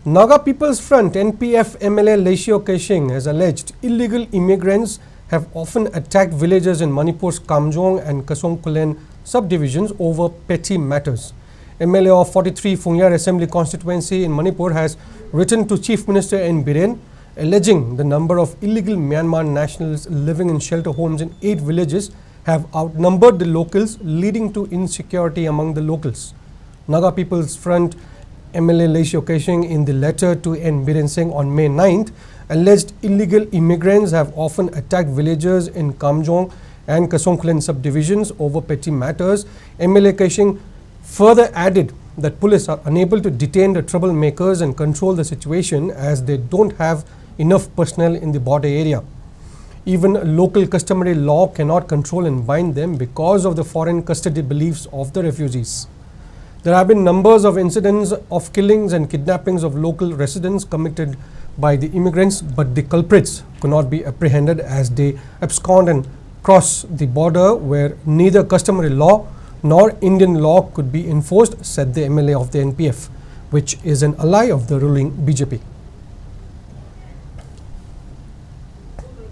Naga People's Front NPF MLA Leishiyo Keishing has alleged illegal immigrants have often attacked villagers in Manipur's Kamjong and Kasongkulen subdivisions over petty matters. MLA of 43 Phunyar Assembly constituency in Manipur has written to Chief Minister N. Biren alleging the number of illegal Myanmar nationals living in shelter homes in 8 villages have outnumbered the locals, leading to insecurity among the locals. Naga People's Front MLA Leishiyo Keishing in the letter to N. Biren Singh on May 9th alleged illegal immigrants have often attacked villagers in Kamjong and Kasongkulen subdivisions over petty matters. MLA Keishing further added that police are unable to detain the troublemakers and control the situation as they don't have enough personnel in the border area. Even local customary law cannot control and bind them because of the foreign custody beliefs of the refugees. There have been numbers of incidents of killings and kidnappings of local residents committed by the immigrants, but the culprits could not be apprehended as they abscond and cross the border where neither customary law nor Indian law could be enforced, said the MLA of the NPF, which is an ally of the ruling BJP.